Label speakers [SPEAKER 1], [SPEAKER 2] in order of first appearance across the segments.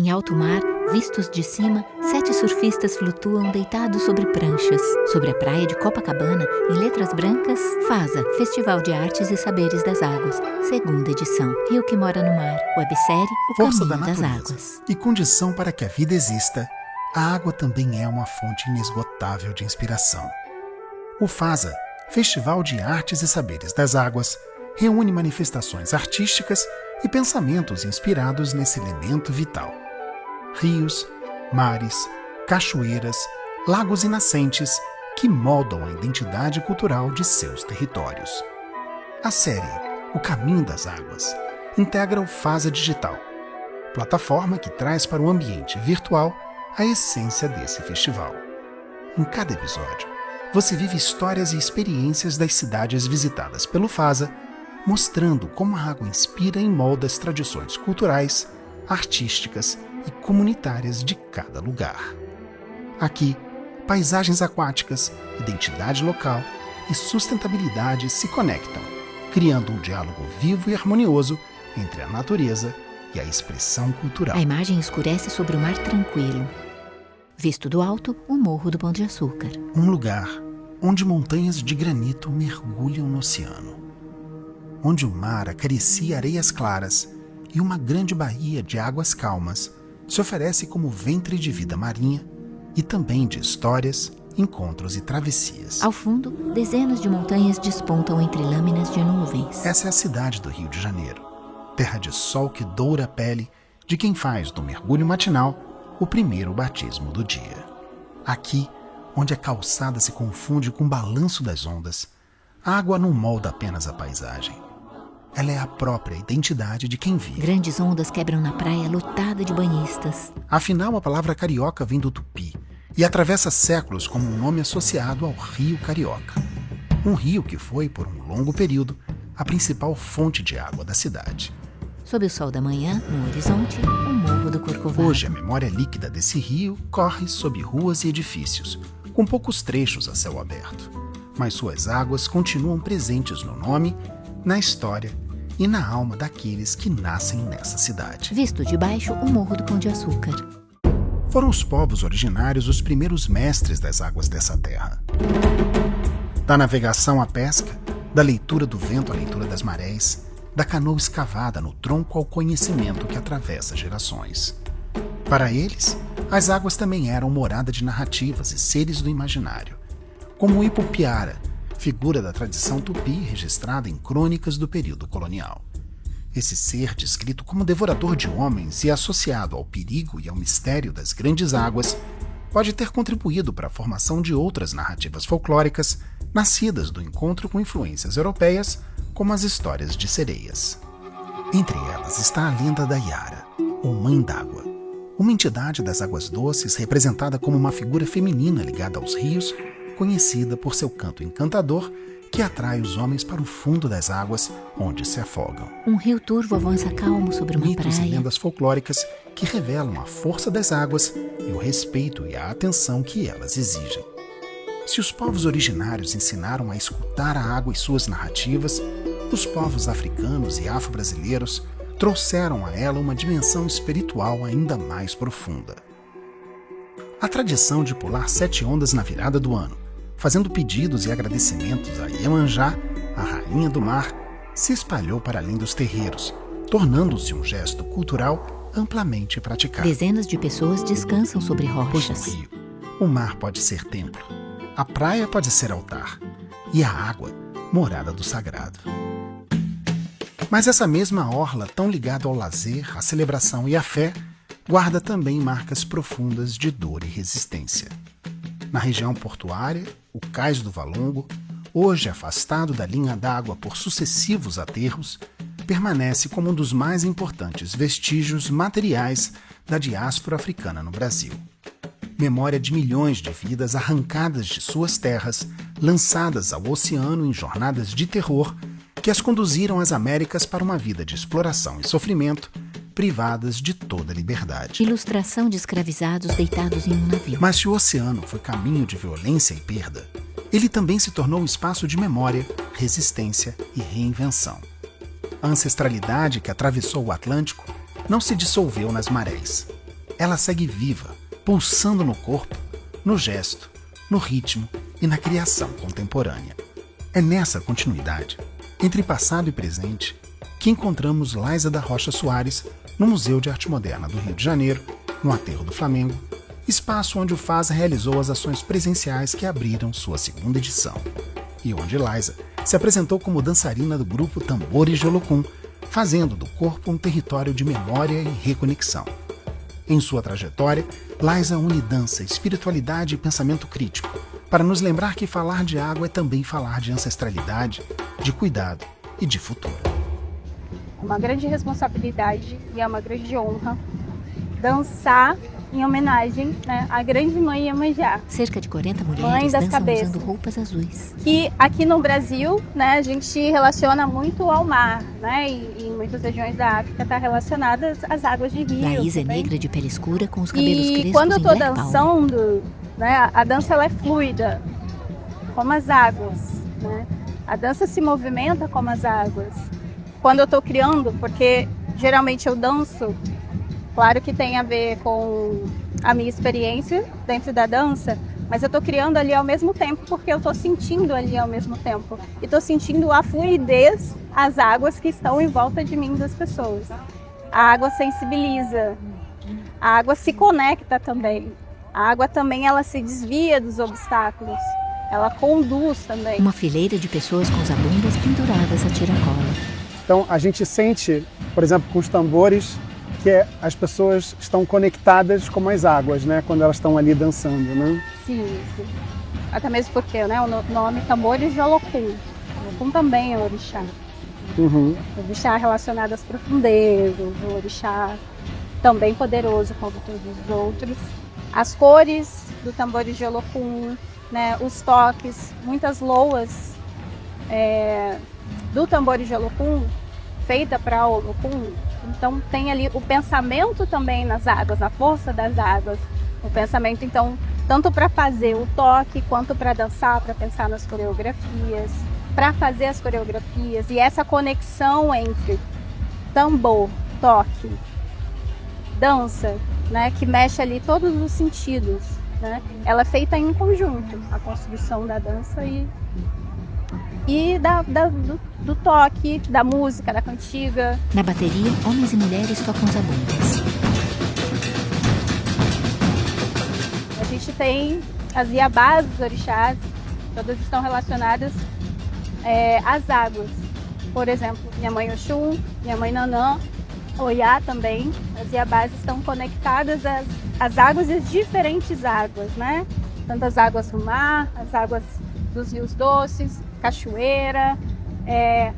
[SPEAKER 1] Em alto mar, vistos de cima, 7 surfistas flutuam deitados sobre pranchas. Sobre a praia de Copacabana, em letras brancas, FASA, Festival de Artes e Saberes das Águas, 2ª edição. Rio que mora no mar, websérie O
[SPEAKER 2] Força
[SPEAKER 1] Caminho
[SPEAKER 2] da
[SPEAKER 1] das
[SPEAKER 2] natureza
[SPEAKER 1] Águas.
[SPEAKER 2] e condição para que a vida exista, a água também é uma fonte inesgotável de inspiração. O FASA, Festival de Artes e Saberes das Águas, reúne manifestações artísticas e pensamentos inspirados nesse elemento vital. Rios, mares, cachoeiras, lagos e nascentes que moldam a identidade cultural de seus territórios. A série O Caminho das Águas integra o FASA Digital, plataforma que traz para o ambiente virtual a essência desse festival. Em cada episódio, você vive histórias e experiências das cidades visitadas pelo FASA, mostrando como a água inspira e molda as tradições culturais, artísticas e comunitárias de cada lugar. Aqui, paisagens aquáticas, identidade local e sustentabilidade se conectam, criando um diálogo vivo e harmonioso entre a natureza e a expressão cultural.
[SPEAKER 1] A imagem escurece sobre o mar tranquilo. Visto do alto, o Morro do Pão de Açúcar.
[SPEAKER 2] Um lugar onde montanhas de granito mergulham no oceano, onde o mar acaricia areias claras e uma grande baía de águas calmas se oferece como ventre de vida marinha e também de histórias, encontros e travessias.
[SPEAKER 1] Ao fundo, dezenas de montanhas despontam entre lâminas de nuvens.
[SPEAKER 2] Essa é a cidade do Rio de Janeiro, terra de sol que doura a pele de quem faz do mergulho matinal o primeiro batismo do dia. Aqui, onde a calçada se confunde com o balanço das ondas, a água não molda apenas a paisagem. Ela é a própria identidade de quem vive.
[SPEAKER 1] Grandes ondas quebram na praia lotada de banhistas.
[SPEAKER 2] Afinal, a palavra carioca vem do tupi e atravessa séculos como um nome associado ao Rio Carioca. Um rio que foi, por um longo período, a principal fonte de água da cidade.
[SPEAKER 1] Sob o sol da manhã, no horizonte, o Morro do Corcovado.
[SPEAKER 2] Hoje, a memória líquida desse rio corre sob ruas e edifícios, com poucos trechos a céu aberto. Mas suas águas continuam presentes no nome, na história e na alma daqueles que nascem nessa cidade.
[SPEAKER 1] Visto de baixo, o Morro do Pão de Açúcar.
[SPEAKER 2] Foram os povos originários os primeiros mestres das águas dessa terra. Da navegação à pesca, da leitura do vento à leitura das marés, da canoa escavada no tronco ao conhecimento que atravessa gerações. Para eles, as águas também eram morada de narrativas e seres do imaginário, como o Ipupiara, figura da tradição tupi registrada em crônicas do período colonial. Esse ser, descrito como devorador de homens e associado ao perigo e ao mistério das grandes águas, pode ter contribuído para a formação de outras narrativas folclóricas nascidas do encontro com influências europeias, como as histórias de sereias. Entre elas está a lenda da Iara, ou Mãe d'Água, uma entidade das águas doces representada como uma figura feminina ligada aos rios, conhecida por seu canto encantador que atrai os homens para o fundo das águas onde se afogam.
[SPEAKER 1] Um rio turvo avança calmo sobre uma
[SPEAKER 2] Mitos
[SPEAKER 1] praia.
[SPEAKER 2] e lendas folclóricas que revelam a força das águas e o respeito e a atenção que elas exigem. Se os povos originários ensinaram a escutar a água e suas narrativas, os povos africanos e afro-brasileiros trouxeram a ela uma dimensão espiritual ainda mais profunda. A tradição de pular 7 ondas na virada do ano, fazendo pedidos e agradecimentos a Iemanjá, a rainha do mar, se espalhou para além dos terreiros, tornando-se um gesto cultural amplamente praticado.
[SPEAKER 1] Dezenas de pessoas descansam sobre
[SPEAKER 2] Pois
[SPEAKER 1] rochas.
[SPEAKER 2] no rio, o mar pode ser templo, a praia pode ser altar e a água, morada do sagrado. Mas essa mesma orla, tão ligada ao lazer, à celebração e à fé, guarda também marcas profundas de dor e resistência. Na região portuária, o Cais do Valongo, hoje afastado da linha d'água por sucessivos aterros, permanece como um dos mais importantes vestígios materiais da diáspora africana no Brasil. Memória de milhões de vidas arrancadas de suas terras, lançadas ao oceano em jornadas de terror que as conduziram às Américas para uma vida de exploração e sofrimento, privadas de toda liberdade.
[SPEAKER 1] Ilustração de escravizados deitados em um navio.
[SPEAKER 2] Mas se o oceano foi caminho de violência e perda, ele também se tornou um espaço de memória, resistência e reinvenção. A ancestralidade que atravessou o Atlântico não se dissolveu nas marés. ela segue viva, pulsando no corpo, no gesto, no ritmo e na criação contemporânea. É nessa continuidade, entre passado e presente, que encontramos Laísa da Rocha Soares no Museu de Arte Moderna do Rio de Janeiro, no Aterro do Flamengo, espaço onde o FASA realizou as ações presenciais que abriram sua segunda edição, e onde Laísa se apresentou como dançarina do grupo Tambores de Olocum, fazendo do corpo um território de memória e reconexão. Em sua trajetória, Laísa une dança, espiritualidade e pensamento crítico, para nos lembrar que falar de água é também falar de ancestralidade, de cuidado e de futuro.
[SPEAKER 3] É uma grande responsabilidade e é uma grande honra dançar em homenagem, né, à grande mãe Iemanjá.
[SPEAKER 1] Cerca de 40 mulheres dançam usando roupas azuis.
[SPEAKER 3] Que aqui no Brasil, né, a gente relaciona muito ao mar, né, e em muitas regiões da África está relacionada às águas de rio.
[SPEAKER 1] Laísa é negra de pele escura com os cabelos crespos
[SPEAKER 3] e quando eu estou
[SPEAKER 1] Black
[SPEAKER 3] dançando, né, a dança ela é fluida, como as águas, né? A dança se movimenta como as águas. Quando eu estou criando, porque geralmente eu danço, claro que tem a ver com a minha experiência dentro da dança, mas eu estou criando ali ao mesmo tempo porque eu estou sentindo ali ao mesmo tempo. E estou sentindo a fluidez, as águas que estão em volta de mim, das pessoas. A água sensibiliza, a água se conecta também. A água também ela se desvia dos obstáculos, ela conduz também.
[SPEAKER 1] Uma fileira de pessoas com zabumbas penduradas a tiracola.
[SPEAKER 4] Então a gente sente, por exemplo, com os tambores, que as pessoas estão conectadas com as águas, né? Quando elas estão ali dançando, né?
[SPEAKER 3] Sim, sim. Até mesmo porque, né, o nome Tambores de Olocum. Olocum também é orixá.
[SPEAKER 4] Uhum.
[SPEAKER 3] Orixá relacionado às profundezas, o orixá também poderoso como todos os outros. As cores do Tambores de Olocum, né, os toques, muitas loas do Tambores de Olocum, feita para Olocum. Então tem ali o pensamento também nas águas, a força das águas. O pensamento, então, tanto para fazer o toque, quanto para dançar, para pensar nas coreografias, para fazer as coreografias. E essa conexão entre tambor, toque, dança, né, que mexe ali todos os sentidos, né? Ela é feita em conjunto, a construção da dança e do toque, da música, da cantiga.
[SPEAKER 1] Na bateria, homens e mulheres tocam zabumbas.
[SPEAKER 3] A gente tem as iabás dos orixás, todas estão relacionadas às águas. Por exemplo, minha mãe Oxum, minha mãe Nanã, Oiá também. As iabás estão conectadas às águas e às diferentes águas, né? Tanto as águas do mar, as águas dos rios doces, cachoeira,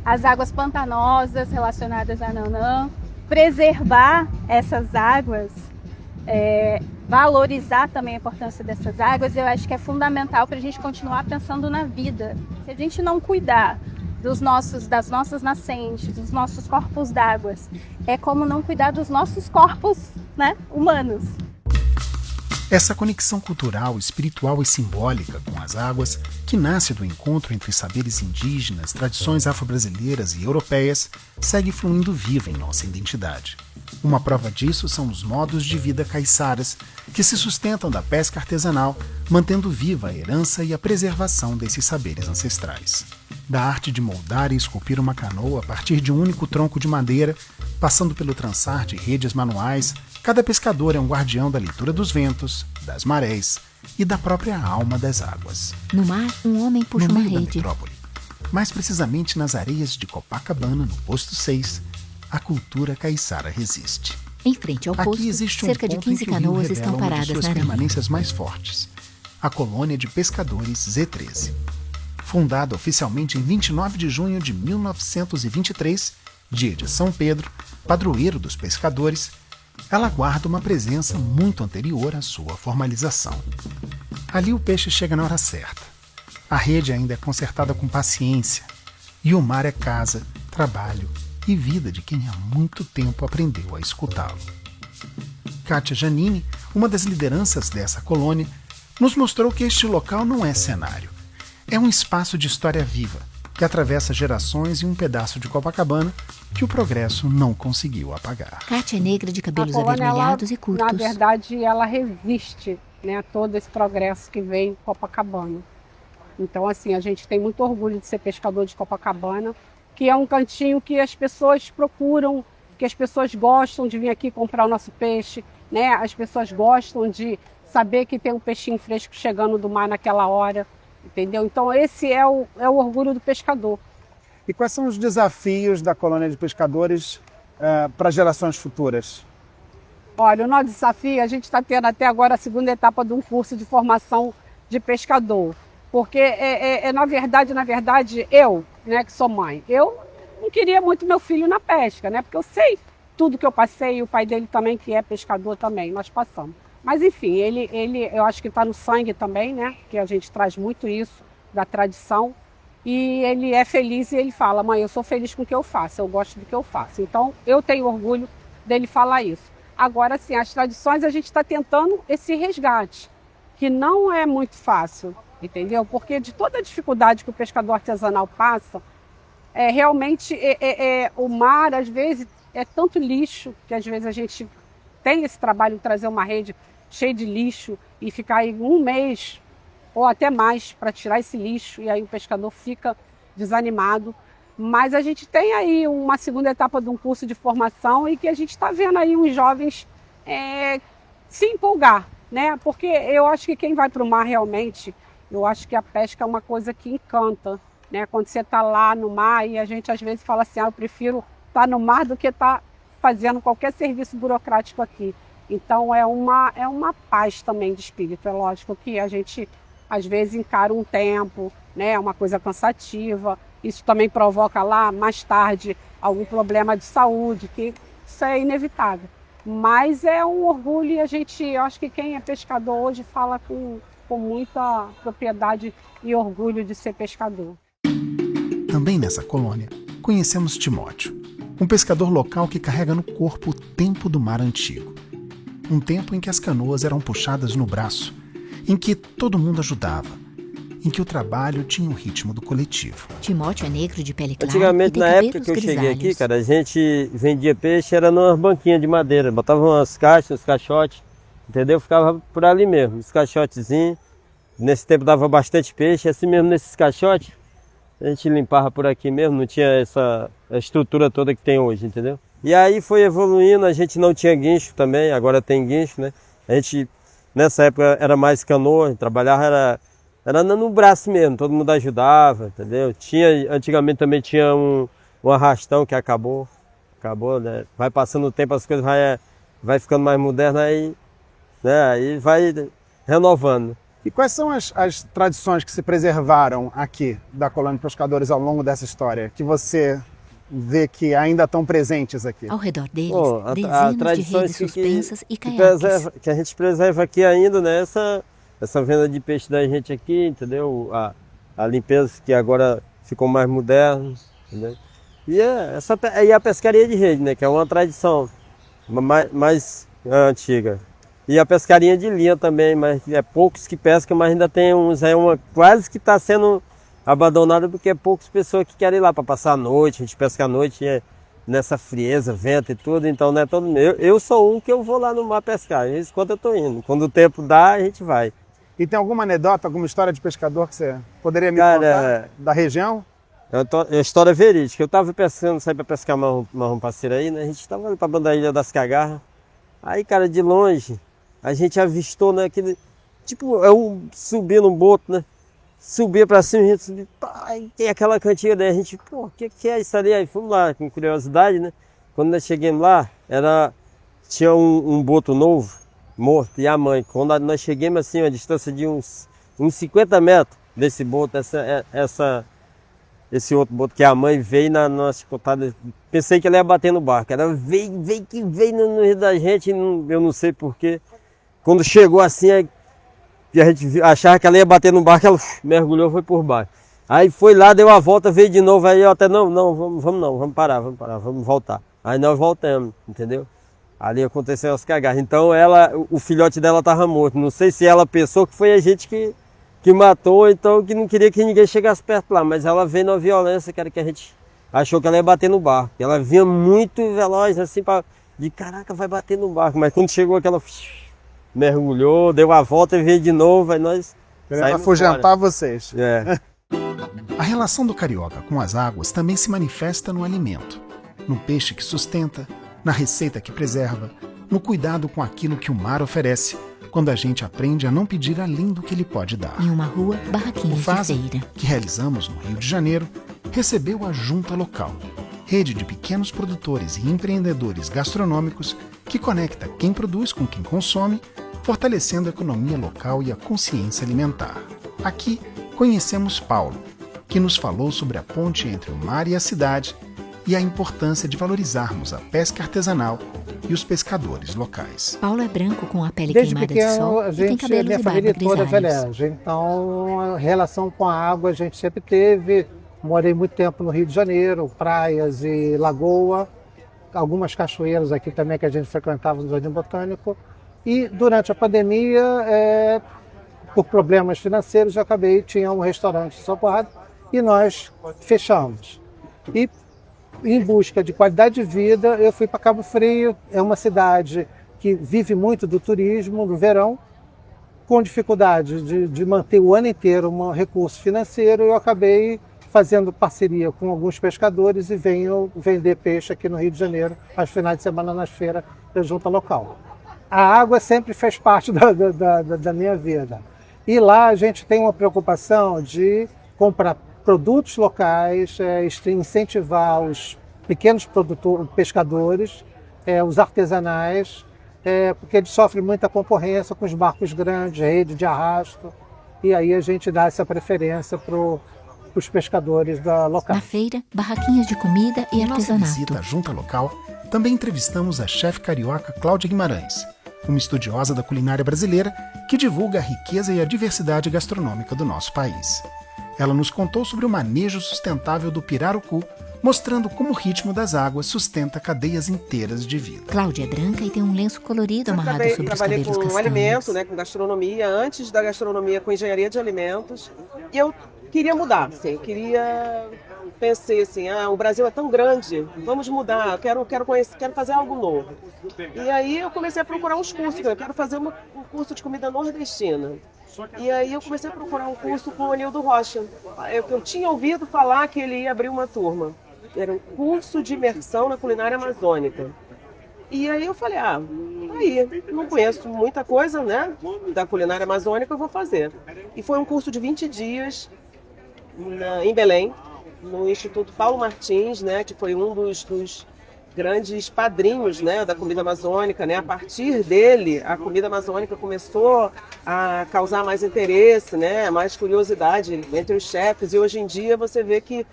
[SPEAKER 3] as águas pantanosas relacionadas a Nanã. Preservar essas águas, valorizar também a importância dessas águas, eu acho que é fundamental para a gente continuar pensando na vida. Se a gente não cuidar das nossas nascentes, dos nossos corpos d'água, é como não cuidar dos nossos corpos, né, humanos.
[SPEAKER 2] Essa conexão cultural, espiritual e simbólica com as águas, que nasce do encontro entre saberes indígenas, tradições afro-brasileiras e europeias, segue fluindo viva em nossa identidade. Uma prova disso são os modos de vida caiçaras, que se sustentam da pesca artesanal, mantendo viva a herança e a preservação desses saberes ancestrais. Da arte de moldar e esculpir uma canoa a partir de um único tronco de madeira, passando pelo trançar de redes manuais, cada pescador é um guardião da leitura dos ventos, das marés e da própria alma das águas.
[SPEAKER 1] No mar, um homem puxa uma
[SPEAKER 2] No meio da
[SPEAKER 1] rede.
[SPEAKER 2] metrópole, mais precisamente nas areias de Copacabana, no posto 6, a cultura caiçara resiste.
[SPEAKER 1] Em frente ao posto,
[SPEAKER 2] Aqui existe um
[SPEAKER 1] cerca de
[SPEAKER 2] ponto em
[SPEAKER 1] 15
[SPEAKER 2] que o rio
[SPEAKER 1] canoas
[SPEAKER 2] revela
[SPEAKER 1] estão
[SPEAKER 2] uma de
[SPEAKER 1] paradas
[SPEAKER 2] suas
[SPEAKER 1] na areia.
[SPEAKER 2] permanências mais fortes, a colônia de pescadores Z13. Fundada oficialmente em 29 de junho de 1923, dia de São Pedro, padroeiro dos pescadores, ela guarda uma presença muito anterior à sua formalização. Ali o peixe chega na hora certa. A rede ainda é consertada com paciência, e o mar é casa, trabalho e vida de quem há muito tempo aprendeu a escutá-lo. Kátia Janini, uma das lideranças dessa colônia, nos mostrou que este local não é cenário. É um espaço de história viva, que atravessa gerações e um pedaço de Copacabana, que o progresso não conseguiu apagar.
[SPEAKER 1] Kátia é negra de cabelos
[SPEAKER 5] A colônia,
[SPEAKER 1] avermelhados e curtos.
[SPEAKER 5] na verdade, ela resiste, né, todo esse progresso que vem em Copacabana. Então, assim, a gente tem muito orgulho de ser pescador de Copacabana, que é um cantinho que as pessoas procuram, que as pessoas gostam de vir aqui comprar o nosso peixe, né? As pessoas gostam de saber que tem um peixinho fresco chegando do mar naquela hora, entendeu? Então, esse é o orgulho do pescador.
[SPEAKER 4] E quais são os desafios da colônia de pescadores para gerações futuras?
[SPEAKER 5] Olha, o nosso desafio, a gente está tendo até agora a segunda etapa de um curso de formação de pescador. Porque, na verdade, eu, né, que sou mãe, eu não queria muito meu filho na pesca, né? Porque eu sei tudo que eu passei, e o pai dele também, que é pescador também, nós passamos. Mas, enfim, ele eu acho que está no sangue também, né? Que a gente traz muito isso da tradição. E ele é feliz e ele fala, mãe, eu sou feliz com o que eu faço, eu gosto do que eu faço. Então, eu tenho orgulho dele falar isso. Agora, sim, as tradições a gente está tentando esse resgate, que não é muito fácil, entendeu? Porque de toda a dificuldade que o pescador artesanal passa, realmente o mar, às vezes, é tanto lixo, que às vezes a gente tem esse trabalho de trazer uma rede cheia de lixo e ficar aí um mês ou até mais para tirar esse lixo, e aí o pescador fica desanimado. Mas a gente tem aí uma segunda etapa de um curso de formação e que a gente está vendo aí uns jovens se empolgar, né? Porque eu acho que quem vai para o mar realmente, eu acho que a pesca é uma coisa que encanta, né? Quando você está lá no mar e a gente às vezes fala assim, eu prefiro estar no mar do que estar fazendo qualquer serviço burocrático aqui. Então é uma paz também de espírito, é lógico que a gente às vezes encara um tempo, né? É uma coisa cansativa. Isso também provoca lá, mais tarde, algum problema de saúde, que isso é inevitável. Mas é um orgulho e eu acho que quem é pescador hoje fala com muita propriedade e orgulho de ser pescador.
[SPEAKER 2] Também nessa colônia, conhecemos Timóteo, um pescador local que carrega no corpo o tempo do mar antigo. Um tempo em que as canoas eram puxadas no braço, em que todo mundo ajudava, em que o trabalho tinha o ritmo do coletivo.
[SPEAKER 1] Timóteo é negro de pele clara.
[SPEAKER 6] Antigamente, na época que eu cheguei aqui, cara, a gente vendia peixe, era numa banquinha de madeira, botava umas caixas, uns caixotes, entendeu? Ficava por ali mesmo, uns caixotezinhos. Nesse tempo dava bastante peixe, assim mesmo nesses caixotes, a gente limpava por aqui mesmo, não tinha essa estrutura toda que tem hoje, entendeu? E aí foi evoluindo, a gente não tinha guincho também, agora tem guincho, né? A gente, nessa época, era mais canoa, trabalhava era no braço mesmo, todo mundo ajudava, entendeu? Antigamente também tinha um arrastão que acabou, né? Vai passando o tempo, as coisas vai ficando mais modernas, aí, né? Aí vai renovando.
[SPEAKER 4] E quais são as tradições que se preservaram aqui da colônia de pescadores ao longo dessa história, que você vê que ainda estão presentes aqui?
[SPEAKER 1] Ao redor deles,
[SPEAKER 6] dezenas
[SPEAKER 1] de redes suspensas e caiaques.
[SPEAKER 6] Que a gente preserva aqui ainda, né? Essa venda de peixe da gente aqui, entendeu? A limpeza que agora ficou mais moderna, entendeu? E a pescaria de rede, né? Que é uma tradição mais antiga. E a pescaria de linha também, mas é poucos que pescam, mas ainda tem uns, quase que está sendo abandonada porque é poucas pessoas que querem ir lá para passar a noite. A gente pesca à noite nessa frieza, vento e tudo, então não é todo mundo. Eu sou um que eu vou lá no mar pescar, isso quando eu estou indo. Quando o tempo dá, a gente vai.
[SPEAKER 4] E tem alguma anedota, alguma história de pescador que você poderia me contar da região?
[SPEAKER 6] É uma história verídica. Eu estava saí para pescar marrom parceiro aí, né? A gente estava indo para a banda da Ilha das Cagarras. Aí, cara, de longe, a gente avistou, né, aquele, tipo, subir num boto, né? Subia para cima, a gente subia, tem aquela cantiga, daí a gente, o que é isso ali? Aí fomos lá, com curiosidade, né? Quando nós chegamos lá, tinha um boto novo, morto, e a mãe. Quando nós chegamos assim, a distância de uns 50 metros desse boto, esse outro boto que a mãe veio na nossa chicotada, pensei que ela ia bater no barco. Ela veio no rio da gente, eu não sei porquê. Quando chegou assim, e a gente achava que ela ia bater no barco, ela mergulhou, foi por baixo. Aí foi lá, deu a volta, veio de novo, aí eu até, vamos parar, vamos voltar. Aí nós voltamos, entendeu? Ali aconteceu as cagarras. Então o filhote dela estava morto. Não sei se ela pensou que foi a gente que matou, então que não queria que ninguém chegasse perto lá. Mas ela veio na violência, que era que a gente achou que ela ia bater no barco. Ela vinha muito veloz, assim, de caraca, vai bater no barco. Mas quando chegou aquela, mergulhou, deu a volta e veio de novo, aí nós
[SPEAKER 4] Querendo afugentar vocês.
[SPEAKER 6] É.
[SPEAKER 2] A relação do carioca com as águas também se manifesta no alimento, no peixe que sustenta, na receita que preserva, no cuidado com aquilo que o mar oferece, quando a gente aprende a não pedir além do que ele pode dar.
[SPEAKER 1] Em uma rua,
[SPEAKER 2] O
[SPEAKER 1] barraquinhas de
[SPEAKER 2] FASA,
[SPEAKER 1] feira.
[SPEAKER 2] que realizamos no Rio de Janeiro, recebeu a Junta Local, rede de pequenos produtores e empreendedores gastronômicos que conecta quem produz com quem consome, fortalecendo a economia local e a consciência alimentar. Aqui, conhecemos Paulo, que nos falou sobre a ponte entre o mar e a cidade e a importância de valorizarmos a pesca artesanal e os pescadores locais.
[SPEAKER 1] Paulo é branco com a pele
[SPEAKER 4] Desde
[SPEAKER 1] queimada de
[SPEAKER 4] pequeno,
[SPEAKER 1] sol
[SPEAKER 4] a
[SPEAKER 1] e tem
[SPEAKER 4] gente,
[SPEAKER 1] cabelos
[SPEAKER 4] minha
[SPEAKER 1] e barba
[SPEAKER 4] família toda é
[SPEAKER 1] grisalhos.
[SPEAKER 4] velejante. Então, a relação com a água a gente sempre teve. Morei muito tempo no Rio de Janeiro, praias e lagoa. Algumas cachoeiras aqui também que a gente frequentava no Jardim Botânico. E durante a pandemia, por problemas financeiros, tinha um restaurante em Socorro e nós fechamos. E em busca de qualidade de vida, eu fui para Cabo Frio. É uma cidade que vive muito do turismo no verão, com dificuldade de manter o ano inteiro um recurso financeiro. Eu acabei fazendo parceria com alguns pescadores e venho vender peixe aqui no Rio de Janeiro, aos finais de semana nas feiras da Junta Local. A água sempre fez parte da minha vida. E lá a gente tem uma preocupação de comprar produtos locais, incentivar os pequenos pescadores, os artesanais, porque eles sofrem muita concorrência com os barcos grandes, rede de arrasto, e aí a gente dá essa preferência para os pescadores da local.
[SPEAKER 1] Na feira, barraquinhas de comida e
[SPEAKER 2] Em nossa visita à
[SPEAKER 1] artesanato.
[SPEAKER 2] Junta Local, também entrevistamos a chefe carioca Cláudia Guimarães, uma estudiosa da culinária brasileira que divulga a riqueza e a diversidade gastronômica do nosso país. Ela nos contou sobre o manejo sustentável do pirarucu, mostrando como o ritmo das águas sustenta cadeias inteiras de vida.
[SPEAKER 1] Cláudia é branca e tem um lenço colorido amarrado sobre os
[SPEAKER 7] Trabalhei
[SPEAKER 1] cabelos
[SPEAKER 7] com
[SPEAKER 1] castanhos.
[SPEAKER 7] alimento, né, com gastronomia, antes da gastronomia com engenharia de alimentos. E eu queria mudar, assim, pensei assim, o Brasil é tão grande, vamos mudar, quero conhecer, quero fazer algo novo. E aí eu comecei a procurar uns cursos, eu quero fazer um curso de comida nordestina. E aí eu comecei a procurar um curso com o Anildo Rocha. Eu tinha ouvido falar que ele ia abrir uma turma. Era um curso de imersão na culinária amazônica. E aí eu falei, aí, não conheço muita coisa, né, da culinária amazônica, eu vou fazer. E foi um curso de 20 dias em Belém, no Instituto Paulo Martins, né, que foi um dos grandes padrinhos, né, da comida amazônica, né. A partir dele, a comida amazônica começou a causar mais interesse, né, mais curiosidade entre os chefes. E hoje em dia você vê que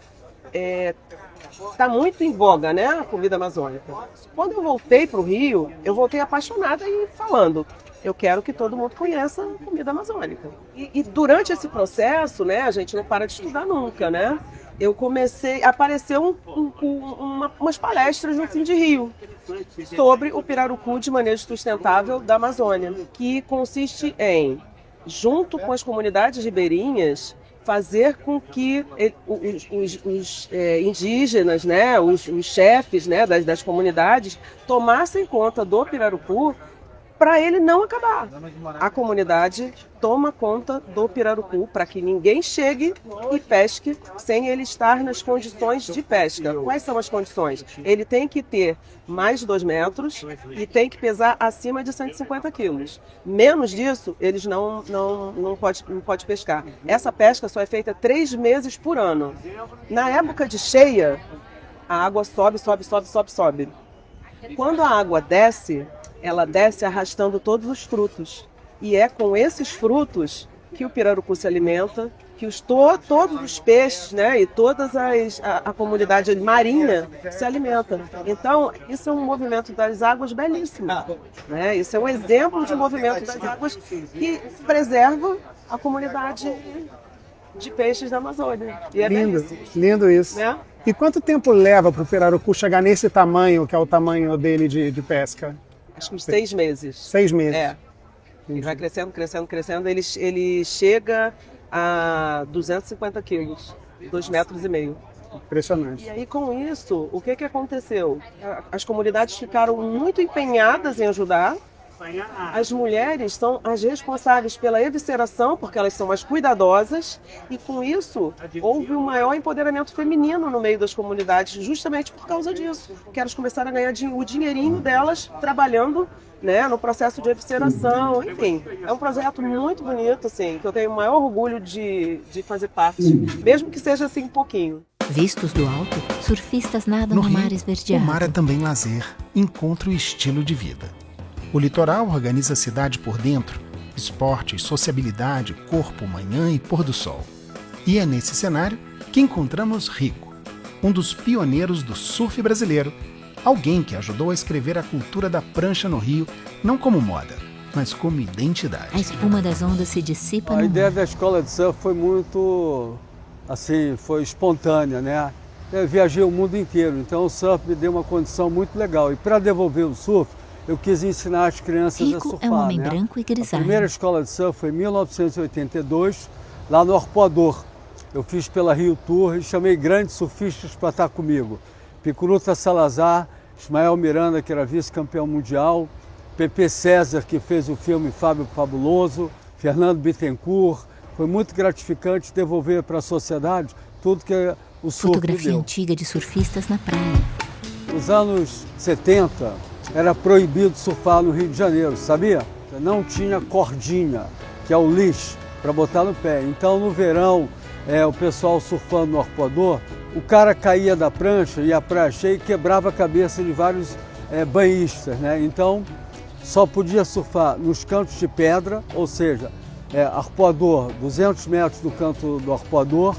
[SPEAKER 7] está muito em voga, né, a comida amazônica. Quando eu voltei para o Rio, eu voltei apaixonada e falando, eu quero que todo mundo conheça a comida amazônica. E durante esse processo, né, a gente não para de estudar nunca, né? Eu apareceu umas palestras no Fim de Rio sobre o pirarucu de manejo sustentável da Amazônia, que consiste em, junto com as comunidades ribeirinhas, fazer com que os indígenas, né, os chefes, né, das comunidades, tomassem conta do pirarucu para ele não acabar. A comunidade toma conta do pirarucu para que ninguém chegue e pesque sem ele estar nas condições de pesca. Quais são as condições? Ele tem que ter mais de 2 metros e tem que pesar acima de 150 quilos. Menos disso, eles não pode pescar. Essa pesca só é feita 3 meses por ano. Na época de cheia, a água sobe. Quando a água desce, ela desce arrastando todos os frutos. E é com esses frutos que o pirarucu se alimenta, que todos os peixes, né, e toda a comunidade marinha se alimenta. Então, isso é um movimento das águas belíssimo. Né? Isso é um exemplo de movimento das águas que preserva a comunidade de peixes da Amazônia. E é belíssimo.
[SPEAKER 4] Lindo isso.
[SPEAKER 7] Né?
[SPEAKER 4] E quanto tempo leva para o pirarucu chegar nesse tamanho, que é o tamanho dele de pesca?
[SPEAKER 7] Acho que uns 6 meses.
[SPEAKER 4] 6 meses.
[SPEAKER 7] Ele vai crescendo. Ele chega a 250 quilos, 2,5 metros.
[SPEAKER 8] Impressionante.
[SPEAKER 7] E aí, com isso, o que aconteceu? As comunidades ficaram muito empenhadas em ajudar. As mulheres são as responsáveis pela evisceração, porque elas são as cuidadosas, e com isso houve um maior empoderamento feminino no meio das comunidades, justamente por causa disso, que elas começaram a ganhar o dinheirinho delas trabalhando, né, no processo de evisceração. Enfim, é um projeto muito bonito, assim, que eu tenho o maior orgulho de fazer parte, mesmo que seja assim um pouquinho.
[SPEAKER 1] Vistos do alto, surfistas nadam no mar esverdeado.
[SPEAKER 2] O mar é também lazer, encontro e estilo de vida. O litoral organiza a cidade por dentro, esportes, sociabilidade, corpo, manhã e pôr do sol. E é nesse cenário que encontramos Rico, um dos pioneiros do surf brasileiro, alguém que ajudou a escrever a cultura da prancha no Rio, não como moda, mas como identidade.
[SPEAKER 1] A espuma das ondas se dissipa no mar.
[SPEAKER 9] A ideia da escola de surf foi muito, assim, foi espontânea, né? Eu viajei o mundo inteiro, então o surf me deu uma condição muito legal. E para devolver o surf, eu quis ensinar as crianças
[SPEAKER 1] Rico
[SPEAKER 9] a surfar.
[SPEAKER 1] É um homem
[SPEAKER 9] né?
[SPEAKER 1] branco e grisalho.
[SPEAKER 9] A primeira escola de surf foi em 1982, lá no Arpoador. Eu fiz pela Rio Tour e chamei grandes surfistas para estar comigo. Picuruta Salazar, Ismael Miranda, que era vice-campeão mundial, Pepe César, que fez o filme Fábio Fabuloso, Fernando Bittencourt. Foi muito gratificante devolver para a sociedade tudo que o surf
[SPEAKER 1] Fotografia
[SPEAKER 9] deu.
[SPEAKER 1] antiga de surfistas na praia.
[SPEAKER 9] Nos anos 70, era proibido surfar no Rio de Janeiro, sabia? Não tinha cordinha, que é o leash, para botar no pé. Então, no verão, o pessoal surfando no arpoador, o cara caía da prancha, ia para a cheia e quebrava a cabeça de vários banhistas, né? Então, só podia surfar nos cantos de pedra, ou seja, arpoador, 200 metros do canto do arpoador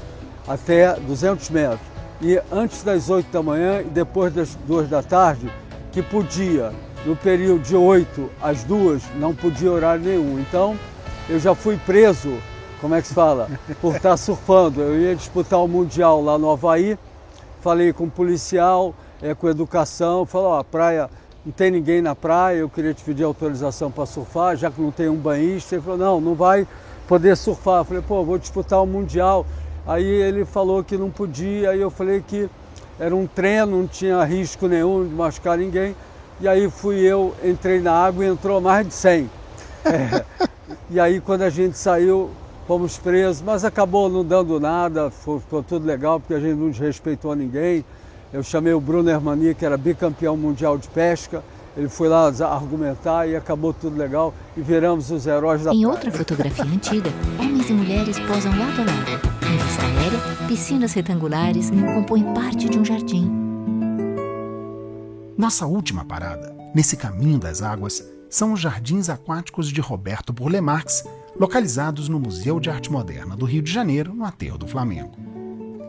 [SPEAKER 9] até 200 metros. E antes das 8 da manhã e depois das 2 da tarde, que podia, no período de 8 às 2, não podia horário nenhum. Então, eu já fui preso, como é que se fala, por estar surfando. Eu ia disputar o Mundial lá no Havaí, falei com o policial, com educação, falou, a praia, não tem ninguém na praia, eu queria te pedir autorização para surfar, já que não tem um banhista. Ele falou, não vai poder surfar. Eu falei, vou disputar o Mundial. Aí ele falou que não podia, aí eu falei que era um treino, não tinha risco nenhum de machucar ninguém. E aí entrei na água e entrou mais de 100. E aí quando a gente saiu, fomos presos, mas acabou não dando nada, ficou tudo legal, porque a gente não desrespeitou ninguém. Eu chamei o Bruno Hermani, que era bicampeão mundial de pesca, ele foi lá argumentar e acabou tudo legal e viramos os heróis da praia.
[SPEAKER 1] Em outra fotografia antiga, homens e mulheres posam lado a lado. Em vista aérea, piscinas retangulares compõem parte de um jardim.
[SPEAKER 2] Nossa última parada, nesse caminho das águas, são os Jardins Aquáticos de Roberto Burle Marx, localizados no Museu de Arte Moderna do Rio de Janeiro, no Aterro do Flamengo.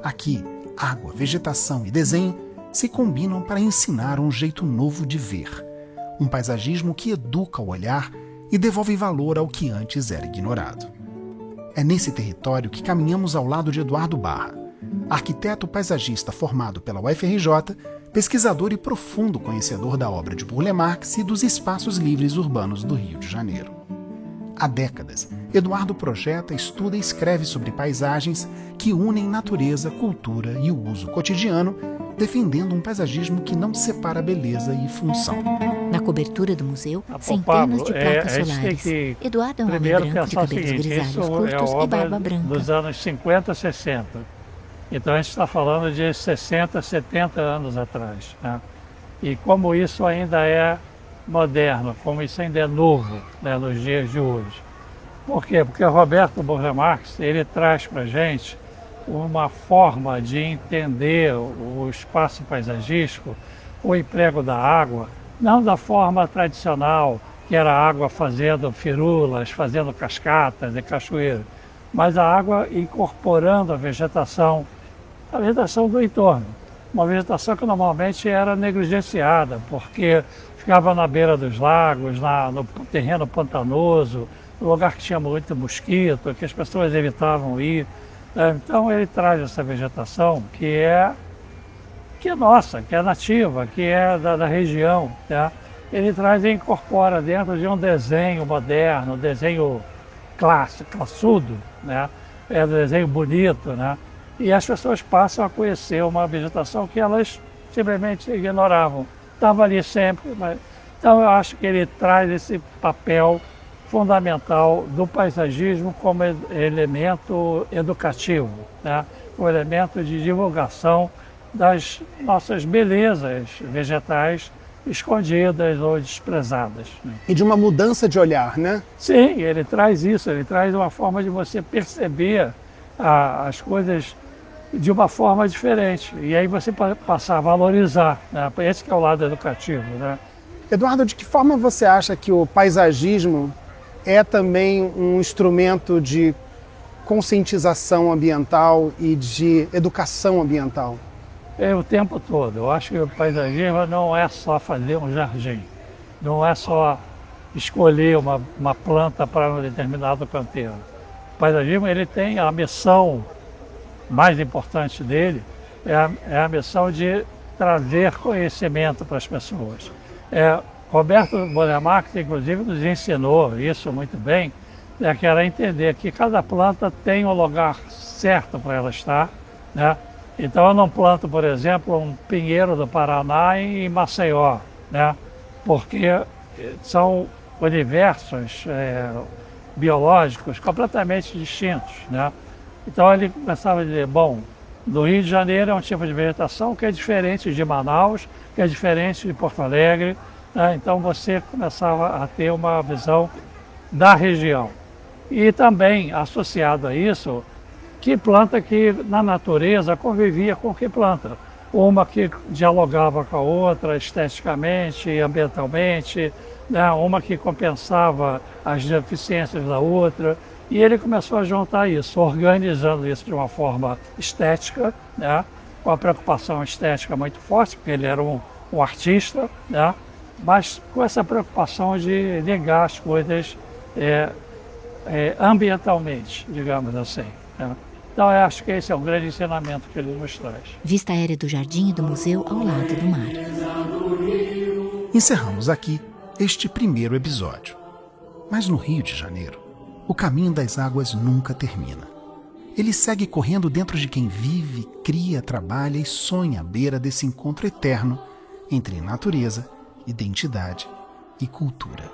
[SPEAKER 2] Aqui, água, vegetação e desenho se combinam para ensinar um jeito novo de ver, um paisagismo que educa o olhar e devolve valor ao que antes era ignorado. É nesse território que caminhamos ao lado de Eduardo Barra, arquiteto paisagista formado pela UFRJ, pesquisador e profundo conhecedor da obra de Burle Marx e dos espaços livres urbanos do Rio de Janeiro. Há décadas, Eduardo projeta, estuda e escreve sobre paisagens que unem natureza, cultura e o uso cotidiano, defendendo um paisagismo que não separa beleza e função.
[SPEAKER 1] Na cobertura do museu, centenas de placas solares. Eduardo é um homem branco de cabelos grisalhos curtos e barba branca.
[SPEAKER 10] Dos anos 50, 60. Então a gente está falando de 60, 70 anos atrás, né? E como isso ainda é moderno, como isso ainda é novo, né, nos dias de hoje. Por quê? Porque o Roberto Burle Marx, ele traz para a gente uma forma de entender o espaço paisagístico, o emprego da água, não da forma tradicional, que era a água fazendo firulas, fazendo cascatas e cachoeiras, mas a água incorporando a vegetação do entorno. Uma vegetação que normalmente era negligenciada, porque ficava na beira dos lagos, no terreno pantanoso, no lugar que tinha muito mosquito, que as pessoas evitavam ir. Então ele traz essa vegetação que é nossa, que é nativa, que é da região, né? Ele traz e incorpora dentro de um desenho moderno, um desenho clássico, classudo, né? É um desenho bonito, né? e as pessoas passam a conhecer uma vegetação que elas simplesmente ignoravam. Estava ali sempre, mas... Então eu acho que ele traz esse papel fundamental do paisagismo como elemento educativo, né? Um elemento de divulgação das nossas belezas vegetais escondidas ou desprezadas, né?
[SPEAKER 2] E de uma mudança de olhar, né?
[SPEAKER 10] Sim, ele traz isso, ele traz uma forma de você perceber as coisas de uma forma diferente. E aí você passar a valorizar, né? Esse que é o lado educativo, né?
[SPEAKER 2] Eduardo, de que forma você acha que o paisagismo é também um instrumento de conscientização ambiental e de educação ambiental?
[SPEAKER 10] É o tempo todo. Eu acho que o paisagismo não é só fazer um jardim, não é só escolher uma planta para um determinado canteiro. O paisagismo ele tem a missão mais importante dele, é a missão de trazer conhecimento para as pessoas. Roberto Bonemax, inclusive, nos ensinou isso muito bem, que era entender que cada planta tem um lugar certo para ela estar, né? Então eu não planto, por exemplo, um pinheiro do Paraná em Maceió, né? Porque são universos biológicos completamente distintos, né? Então ele começava a dizer, bom, no Rio de Janeiro é um tipo de vegetação que é diferente de Manaus, que é diferente de Porto Alegre, né? Então você começava a ter uma visão da região. E também, associado a isso, que planta que na natureza convivia com que planta. Uma que dialogava com a outra esteticamente, ambientalmente, né? Uma que compensava as deficiências da outra. E ele começou a juntar isso, organizando isso de uma forma estética, né? Com a preocupação estética muito forte, porque ele era um artista, né? Mas com essa preocupação de ligar as coisas ambientalmente, digamos assim, né? Então eu acho que esse é um grande ensinamento que ele nos traz.
[SPEAKER 1] Vista aérea do jardim e do museu ao lado do mar.
[SPEAKER 2] Encerramos aqui este primeiro episódio. Mas no Rio de Janeiro, o caminho das águas nunca termina. Ele segue correndo dentro de quem vive, cria, trabalha e sonha à beira desse encontro eterno entre natureza, identidade e cultura.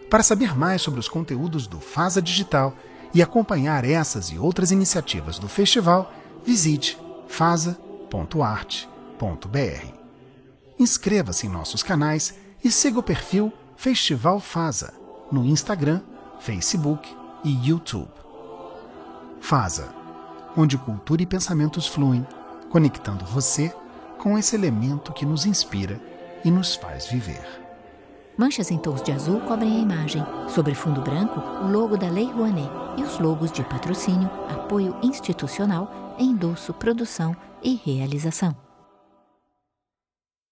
[SPEAKER 2] Para saber mais sobre os conteúdos do Fasa Digital e acompanhar essas e outras iniciativas do festival, visite fasa.arte.br. Inscreva-se em nossos canais e siga o perfil Festival Fasa no Instagram, Facebook e YouTube. Fasa, onde cultura e pensamentos fluem, conectando você com esse elemento que nos inspira e nos faz viver.
[SPEAKER 1] Manchas em tons de azul cobrem a imagem. Sobre fundo branco, o logo da Lei Rouanet e os logos de patrocínio, apoio institucional, endosso, produção e realização.